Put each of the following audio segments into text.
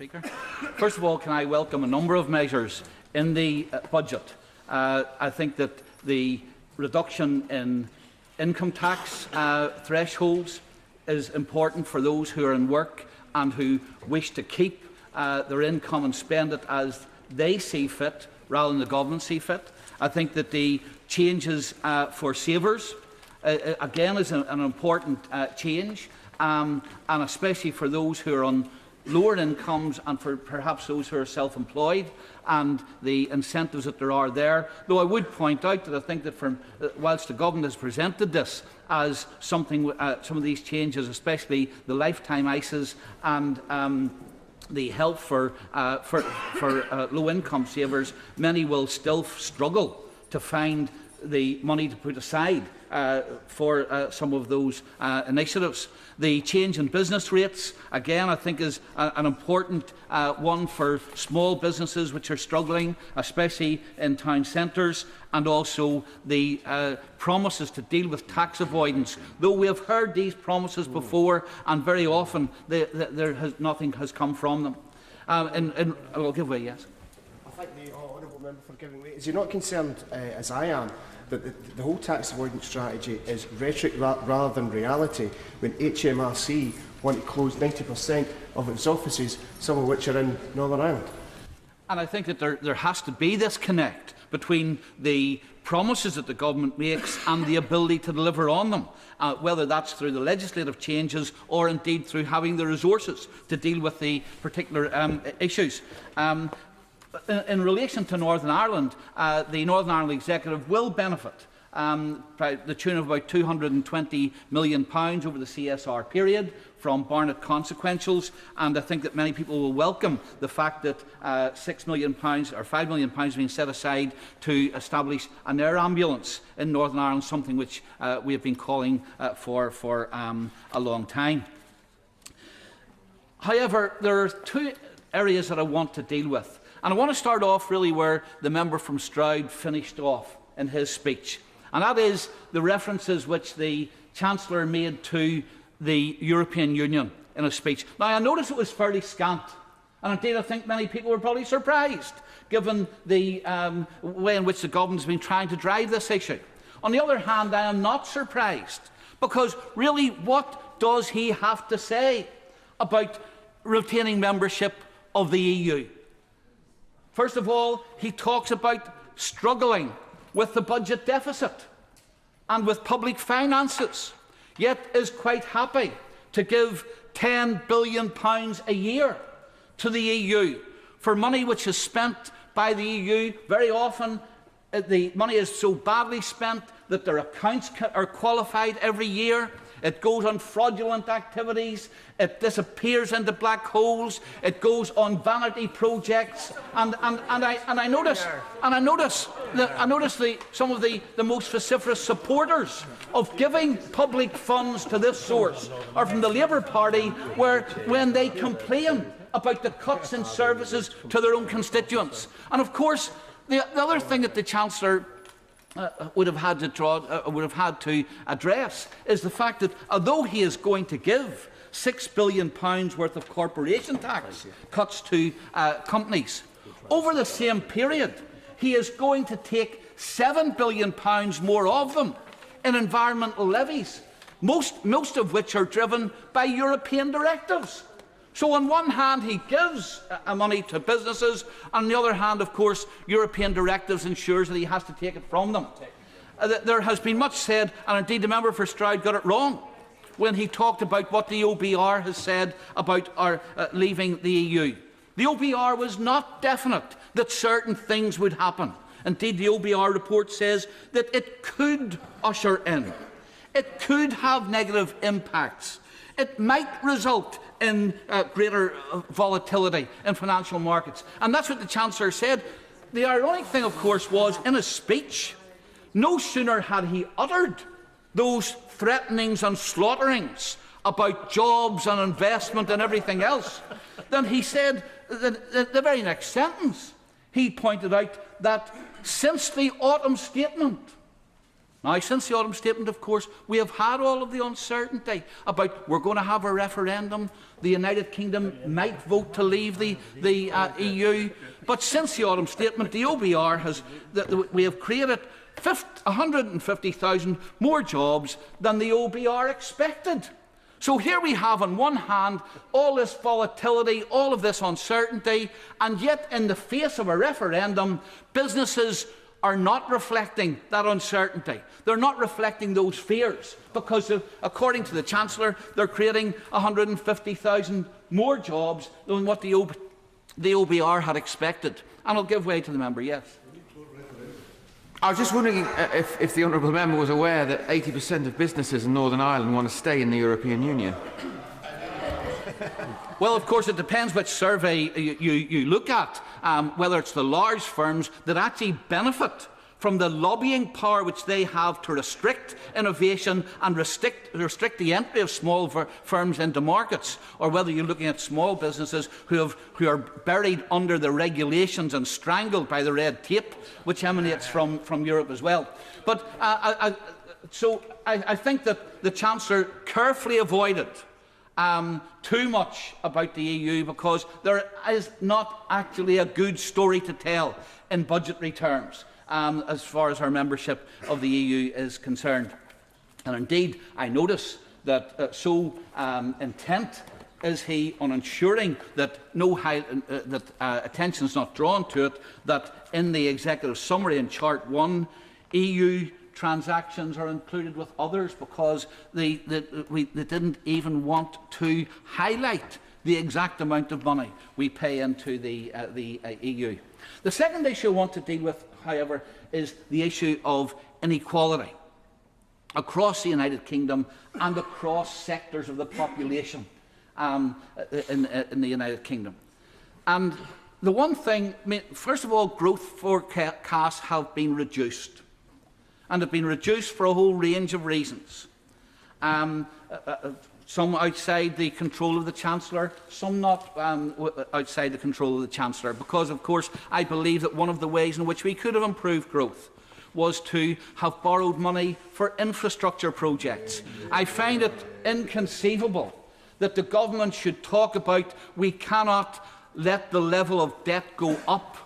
Speaker. First of all, can I welcome a number of measures in the budget. I think that the reduction in income tax thresholds is important for those who are in work and who wish to keep their income and spend it as they see fit rather than the government see fit. I think that the changes for savers again is an important change, and especially for those who are on lower incomes and for perhaps those who are self-employed, and the incentives that there are there. Though I would point out that I think that whilst the government has presented this as something, some of these changes, especially the lifetime ISAs and the help for low-income savers, many will still struggle to find the money to put aside for some of those initiatives. The change in business rates, again, I think is an important one for small businesses which are struggling, especially in town centres, and also the promises to deal with tax avoidance. Though we have heard these promises before, and very often nothing has come from them. And I'll give way, yes. I thank the honourable member for giving way. Is he not concerned, as I am, that the whole tax avoidance strategy is rhetoric rather than reality, when HMRC want to close 90% of its offices, some of which are in Northern Ireland? And I think that there has to be this connect between the promises that the government makes and the ability to deliver on them, whether that's through the legislative changes or indeed through having the resources to deal with the particular issues. In relation to Northern Ireland, the Northern Ireland Executive will benefit by the tune of about £220 million over the CSR period from Barnett consequentials, and I think that many people will welcome the fact that £6 million or £5 million has been set aside to establish an air ambulance in Northern Ireland, something which we have been calling for a long time. However, there are two areas that I want to deal with. And I want to start off really where the member from Stroud finished off in his speech, and that is the references which the Chancellor made to the European Union in his speech. Now, I noticed it was fairly scant, and indeed I think many people were probably surprised, given the way in which the government has been trying to drive this issue. On the other hand, I am not surprised, because really what does he have to say about retaining membership of the EU? First of all, he talks about struggling with the budget deficit and with public finances, yet is quite happy to give £10 billion a year to the EU for money which is spent by the EU. Very often the money is so badly spent that their accounts are qualified every year. It goes on fraudulent activities, it disappears into black holes, it goes on vanity projects, and I notice some of the most vociferous supporters of giving public funds to this source are from the Labour Party, when they complain about the cuts in services to their own constituents. And of course, the other thing that the Chancellor would have had to address is the fact that although he is going to give £6 billion worth of corporation tax cuts to companies, over the same period he is going to take £7 billion more of them in environmental levies, most of which are driven by European directives. So on one hand he gives money to businesses, on the other hand, of course, European directives ensures that he has to take it from them. There has been much said, and indeed the member for Stroud got it wrong when he talked about what the OBR has said about our leaving the EU. The OBR was not definite that certain things would happen. Indeed, the OBR report says that it could usher in. It could have negative impacts. It might result in greater volatility in financial markets. And that's what the Chancellor said. The ironic thing, of course, was in his speech, no sooner had he uttered those threatenings and slaughterings about jobs and investment and everything else, than he said, the very next sentence, he pointed out that since the autumn statement, Now, since the autumn statement, of course, we have had all of the uncertainty about we're going to have a referendum, the United Kingdom might vote to leave the EU. But since the autumn statement, the OBR we have created 150,000 more jobs than the OBR expected. So here we have, on one hand, all this volatility, all of this uncertainty, and yet in the face of a referendum, businesses are not reflecting that uncertainty. They're not reflecting those fears because, according to the Chancellor, they're creating 150,000 more jobs than what the OBR had expected. And I'll give way to the member, yes. I was just wondering if the honourable member was aware that 80% of businesses in Northern Ireland want to stay in the European Union. Well, of course, it depends which survey you look at, whether it's the large firms that actually benefit from the lobbying power which they have to restrict innovation and restrict the entry of small firms into markets, or whether you're looking at small businesses who are buried under the regulations and strangled by the red tape which emanates from Europe as well. But I think that the Chancellor carefully avoided too much about the EU, because there is not actually a good story to tell in budgetary terms as far as our membership of the EU is concerned. And indeed, I notice that so intent is he on ensuring that attention is not drawn to it, that in the executive summary in Chart 1, EU transactions are included with others, because they didn't even want to highlight the exact amount of money we pay into the EU. The second issue I want to deal with, however, is the issue of inequality across the United Kingdom and across sectors of the population in the United Kingdom. And the one thing, first of all, growth forecasts have been reduced. And have been reduced for a whole range of reasons. Some outside the control of the Chancellor, some not outside the control of the Chancellor, because, of course, I believe that one of the ways in which we could have improved growth was to have borrowed money for infrastructure projects. I find it inconceivable that the government should talk about we cannot let the level of debt go up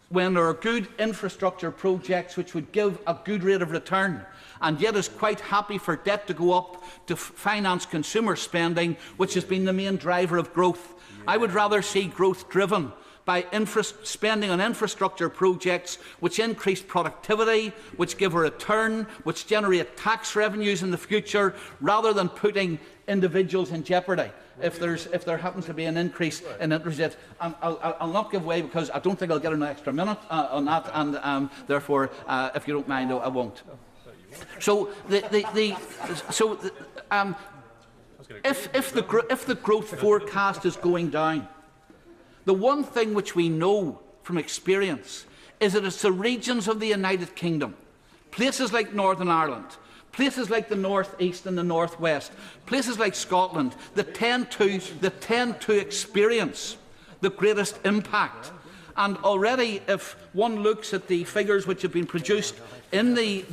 when there are good infrastructure projects which would give a good rate of return, and yet is quite happy for debt to go up to finance consumer spending, which has been the main driver of growth. I would rather see growth driven by spending on infrastructure projects which increase productivity, which give a return, which generate tax revenues in the future, rather than putting individuals in jeopardy. If there happens to be an increase in interest rates, I'll not give way, because I don't think I'll get an extra minute on that, and therefore, if you don't mind, I won't. So, if the growth forecast is going down, the one thing which we know from experience is that it's the regions of the United Kingdom, places like Northern Ireland, places like the North East and the North West, places like Scotland, that tend to experience the greatest impact. And already, if one looks at the figures which have been produced in the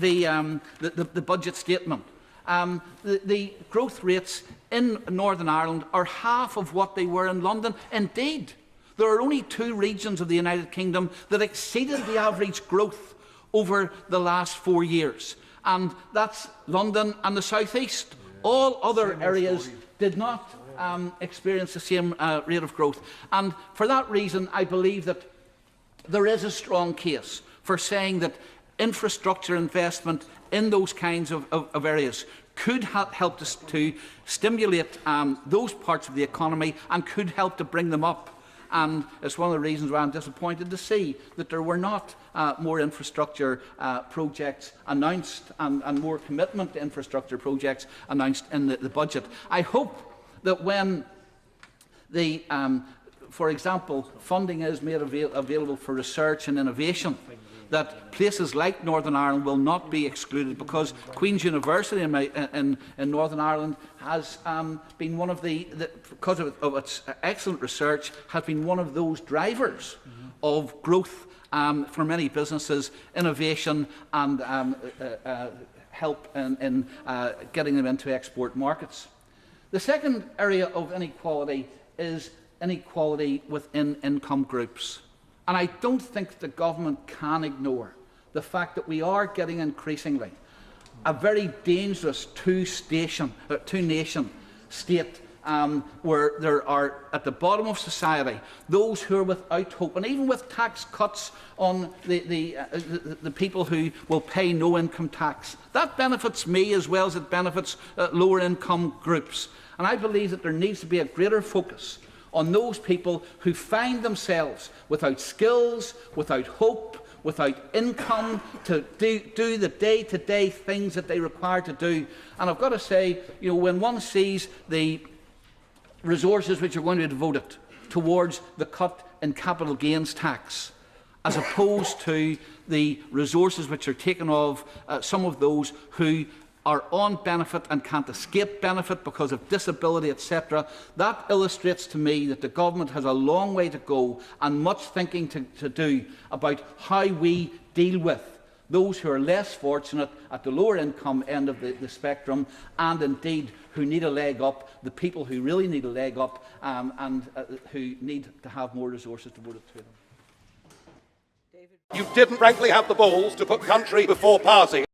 budget statement, the growth rates in Northern Ireland are half of what they were in London. Indeed, there are only 2 regions of the United Kingdom that exceeded the average growth over the last 4 years. And that's London and the South East. All other areas did not experience the same rate of growth. And for that reason, I believe that there is a strong case for saying that infrastructure investment in those kinds of areas could help us to stimulate those parts of the economy and could help to bring them up. And it's one of the reasons why I'm disappointed to see that there were not more infrastructure projects announced and more commitment to infrastructure projects announced in the budget. I hope that when the for example, funding is made available for research and innovation, that places like Northern Ireland will not be excluded, because Queen's University in Northern Ireland has been one of because of its excellent research, has been one of those drivers of growth for many businesses, innovation and help in getting them into export markets. The second area of inequality is inequality within income groups. And I don't think the government can ignore the fact that we are getting increasingly a very dangerous two-nation state, where there are, at the bottom of society, those who are without hope. And even with tax cuts on the people who will pay no income tax, that benefits me as well as it benefits lower income groups. And I believe that there needs to be a greater focus on those people who find themselves without skills, without hope, without income to do the day-to-day things that they require to do. And I've got to say, when one sees the resources which are going to be devoted towards the cut in capital gains tax, as opposed to the resources which are taken off some of those who are on benefit and can't escape benefit because of disability, etc. That illustrates to me that the government has a long way to go and much thinking to do about how we deal with those who are less fortunate at the lower income end of the spectrum, and indeed who need a leg up, the people who really need a leg up and who need to have more resources devoted to them. You didn't frankly have the balls to put country before party.